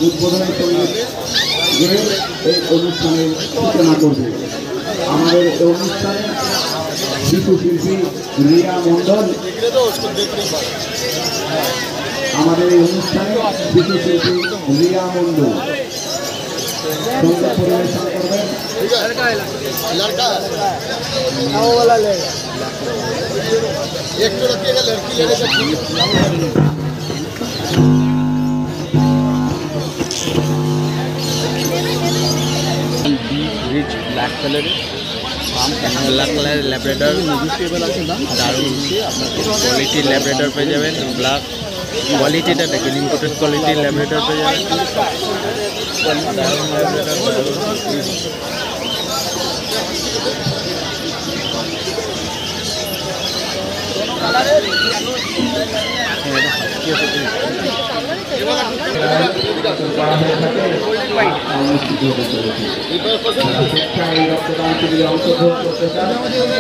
উদ্বোধনের সঙ্গে এই অনুষ্ঠানের সূচনা করবে। আমাদের এই অনুষ্ঠানে শিশু শিল্পী রিয়া মণ্ডল আমাদের এই অনুষ্ঠানে শিশু শিল্পী রিয়া মণ্ডল সঙ্গীত পরিবেশন করবেন। ব্ল্যাক কালারের ব্ল্যাক কালারের ল্যাব্রাডর দারুণ আপনাকে কোয়ালিটির ল্যাব্রাডর পেয়ে যাবেন। ব্ল্যাক কোয়ালিটিটা দেখেন, ইম্পোর্টেড কোয়ালিটির ল্যাব্রাডর পেয়ে যাবেন। দারুণ ল্যাব্রাডর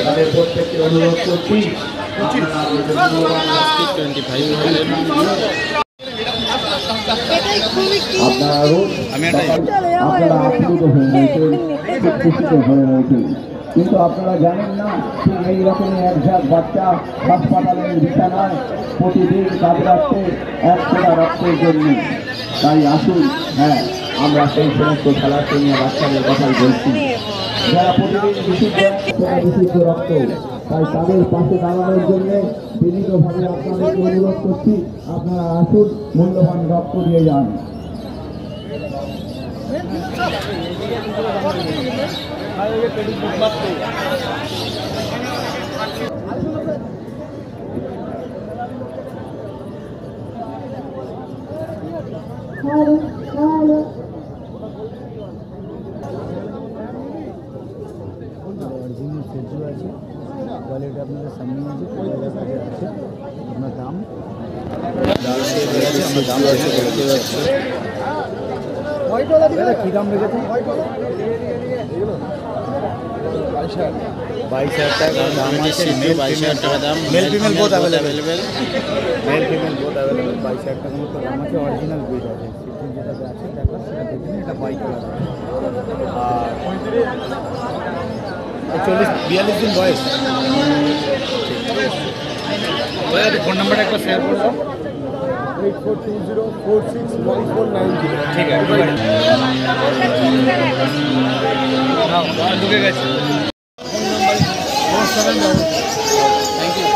তাদের প্রত্যেককে অনুরোধ করছি কিন্তু আপনারা জানেন না ঠিক এইরকমই এক ঝাঁক বাচ্চা হাসপাতালের বিছানায় প্রতিদিন কাতরাচ্ছে এক ফোঁটা রক্তের জন্য। তাই আসুন, হ্যাঁ, আমরা সেই সমস্ত খেলাধুলা বাচ্চাদের কথাই বলছি যারা প্রতিদিন বিশুদ্ধ রক্ত। তাই তাদের পাশে দাঁড়ানোর জন্য বিনীতভাবে আপনাদেরকে অনুরোধ করছি, আপনারা আসুন, মূল্যবান রক্ত দিয়ে যান। কোয়ালিটি আপনাদের সামনে আছে, আপনার দাম কী দাম রেখেছে? 22,000 টাকা দাম আছে। 22,000 টাকা দাম। Mail female both available. Mail female both available. 22,000 টাকার মতো দাম আছে। অরিজিনাল ব্রিড আছে। সিটিং যেটাতে আছে দেখা সেটা দেখুন। এটা বাইক কালার আর 40-42 দিন বয়স। ফোন নাম্বারটা একবার শেয়ার করবো। 8420461490। ঠিক আছে, ঢুকে গেছে। Thank you.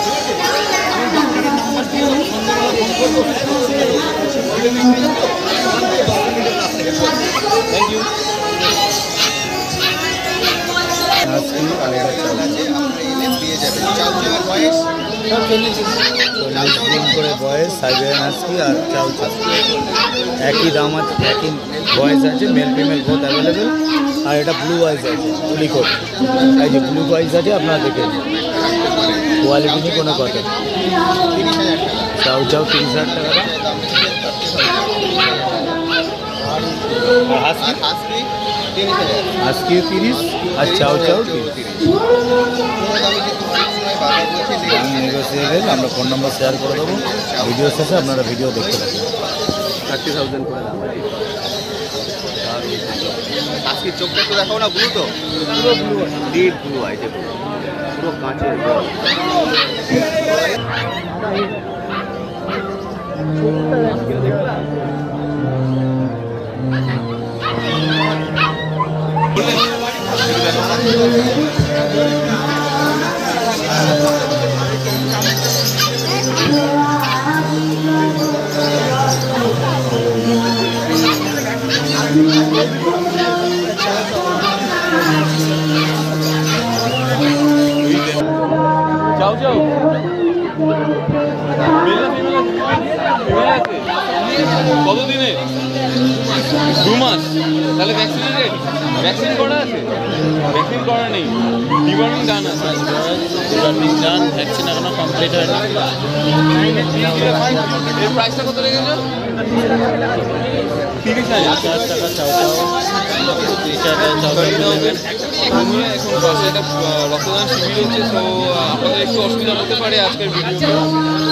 Thank you. করে বয়স সাইবেরিয়ান হাস্কি আর চাউ চাউ একই দাম আছে, একই বয়স আছে। Male female both available. আর এটা ব্লু আইস আছে, পুলিকোট। এই যে ব্লু আইস আছে, আপনারা দেখেন কোয়ালিটি নিয়ে কোনো কথা। চাউ চাউ 30,000 টাকা। হাস্কি 30 আর চাউ চাউ 30। নেগোসিয়েবল। আমরা ফোন নাম্বার শেয়ার করে দেবো ভিডিও শেষে, আপনারা ভিডিও দেখতে পাবেন। 30,000 করে দাম। আজকে চোখটা একটু দেখাও না, ব্লু তো পুরো ব্লু, ডিপ ব্লু আছে, পুরো কাঁচের। যাও যাও কতদিনে? 2 মাস। তাহলে ভ্যাকসিনেটেড? ভ্যাকসিন করা আছে? ভ্যাকসিন করা নেই, ডিওয়ার্মিং ডান আছে। ডিওয়ার্মিং ডান, ভ্যাকসিন এখনো কমপ্লিট হয়নি। এর প্রাইসটা কত রেখেছো? 30,000 টাকা চাও চাও, 30,000 চাও চাও এখন পাশে একটা রক্তদান শিবির হচ্ছে, তো আপনাদের একটু অসুবিধা হতে পারে আজকের ভিডিওটা।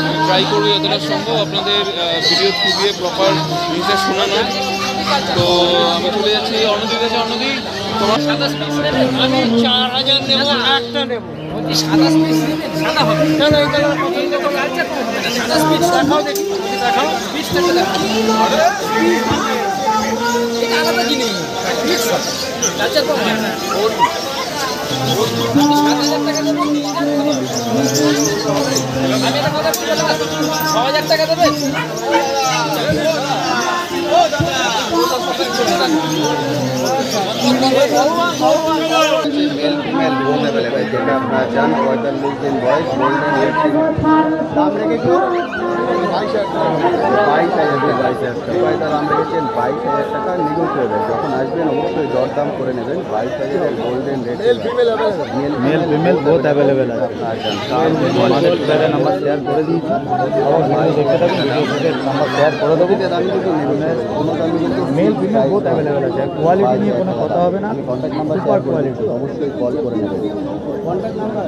আমি ট্রাই করবো যতটা সম্ভব আপনাদের ভিডিও থ্রু দিয়ে প্রপার জিনিসটা শোনানো। তো আমি চলে যাচ্ছি অন্যদির কাছে। অন্যদি তোমার আমি 4,000 নেব, একটা নেব। 27 পিস সাদা হবে। কেন এই কালার পছন্দ করে আছে? 27 পিস দেখাও দেখি, দেখাও পিসটাকে দেখাও। এটা আলাদা জিনিস। মিক্স হবে। লালচা তো হয় না। 7,000 টাকা দেবো, 3,000 দেবো। আমি একটা কথা বললাম, 6,000 টাকা দেবে? মেল ফিমেল বোথ অ্যাভেলেবেল, যেটা আপনারা চান 45 দিন বয়স, গোল্ডেন রেড। দাম রেখেছি 22,000 টাকা। দাম রেখেছেন 22,000 টাকা, নেগোসিয়েবল। যখন আসবেন অবশ্যই দরদাম করে নেবেন। 22,000 golden red. Mail female both available আছে। আমাদের টুইটারে নাম্বার শেয়ার করে দিয়েছি, দেখতে থাকুন, নাম্বার শেয়ার করে দেবো। দামি কিন্তু নেবেন, কোনো দামি কিন্তু মেল ফিমেল বোথ অ্যাভেলেবেল আছে, কোয়ালিটি নিয়ে কোনো কথা হবে না, কন্ট্যাক্ট নাম্বার সুপার কোয়ালিটি। অবশ্যই কল করে নেবেন। Contact number